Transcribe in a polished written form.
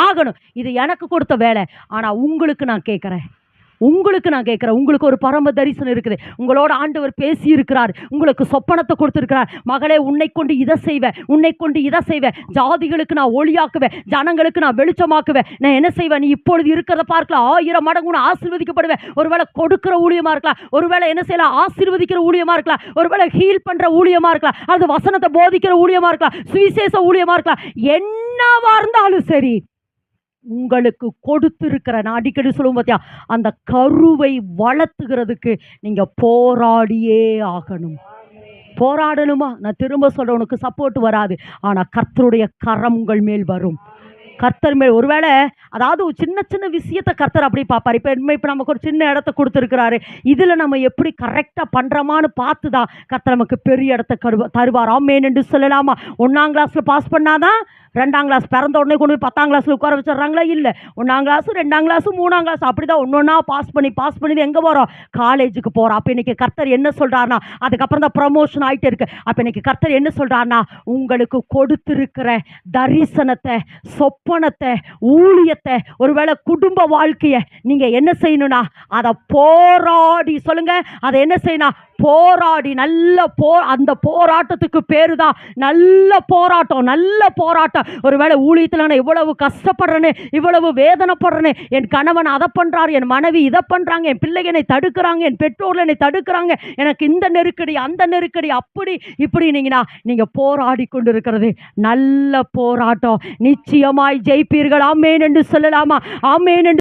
ஆகணும். இது எனக்கு கொடுத்த வேலை. ஆனால் உங்களுக்கு நான் கேட்குறேன், உங்களுக்கு ஒரு பரம தரிசனம் இருக்குது. உங்களோட ஆண்டவர் பேசி இருக்கிறார். உங்களுக்கு சொப்பனத்தை கொடுத்திருக்கிறார். மகளே, உன்னை கொண்டு இதை செய்வேன், உன்னை கொண்டு இதை செய்வேன். ஜாதிகளுக்கு நான் ஒளியாக்குவேன், ஜனங்களுக்கு நான் வெளிச்சமாக்குவேன். நான் என்ன செய்வேன்? நீ இப்பொழுது இருக்கிறத பார்க்கலாம், 1000 மடங்கு நான் ஆசீர்வதிக்கப்படுவேன். ஒருவேளை கொடுக்கிற ஊழியமா இருக்கலாம், ஒருவேளை என்ன செய்யலாம், ஆசீர்வதிக்கிற ஊழியமா இருக்கலாம், ஒருவேளை ஹீல் பண்ற ஊழியமா இருக்கலாம், அது வசனத்தை போதிக்கிற ஊழியமா இருக்கலாம், சுவிசேஷ ஊழியமா இருக்கலாம். என்னவா இருந்தாலும் சரி, உங்களுக்கு கொடுத்திருக்கிற, நான் அடிக்கடி சொல்லுவோம் பார்த்தியா, அந்த கருவை வளர்த்துகிறதுக்கு நீங்க போராடியே ஆகணும். போராடணுமா? நான் திரும்ப சொல்றேன், உனக்கு சப்போர்ட் வராது, ஆனா கர்த்தருடைய கரம் உங்கள் மேல் வரும். கர்த்தர் மேல் ஒருவேளை, அதாவது சின்ன சின்ன விஷயத்தை கர்த்தர் அப்படி பார்ப்பார். இப்போ நமக்கு ஒரு சின்ன இடத்த கொடுத்துருக்கிறாரு, இதில் நம்ம எப்படி கரெக்டாக பண்ணுறோமான்னு பார்த்து தான் கர்த்தர் நமக்கு பெரிய இடத்த தருவார். ஆமென் என்று சொல்லலாமா? 1ஆம் கிளாஸில் பாஸ் பண்ணாதான் 2ஆம் கிளாஸ், பிறந்த உடனே கொண்டு போய் 10ஆம் கிளாஸில் உட்கார வச்சிடுறாங்களா? இல்லை, 1ஆம் கிளாஸ், 2ஆம் கிளாஸ், 3ஆம் கிளாஸ், அப்படி தான் ஒன்றா பாஸ் பண்ணி எங்கே போகிறோம்? காலேஜுக்கு போகிறோம். அப்போ இன்றைக்கி கர்த்தர் என்ன சொல்கிறாருன்னா, அதுக்கப்புறம் தான் ப்ரமோஷன் ஆகிட்டு இருக்கு. அப்போ இன்றைக்கி கர்த்தர் என்ன சொல்கிறாருன்னா, உங்களுக்கு கொடுத்துருக்கிற தரிசனத்தை, சொப்பனத்தை, ஊழியத்தை, ஒருவேளை குடும்ப வாழ்க்கையை நீங்கள் என்ன செய்யணும்னா, அதை போராடி, சொல்லுங்க, அதை என்ன செய்யணும்? போராடி, அந்த போராட்டத்துக்கு பேரு தான் நல்ல போராட்டம். ஒருவேளை ஊழியத்தில் நான் இவ்வளவு கஷ்டப்படுறேன்னு, இவ்வளவு வேதனைப்படுறேன்னு, என் கணவன் அதை பண்றாரு, என் மனைவி இதை பண்றாங்க, என் பிள்ளைகள் என்னை தடுக்கிறாங்க, என் பெற்றோர்கள் என்னை தடுக்கிறாங்க, எனக்கு இந்த நெருக்கடி, அந்த நெருக்கடி, அப்படி இப்படி நீங்க போராடி கொண்டு இருக்கிறது நல்ல போராட்டம். நிச்சயமாய் ஜெயிப்பீர்கள். ஆமென் என்று சொல்லலாமா? ஆமென் என்று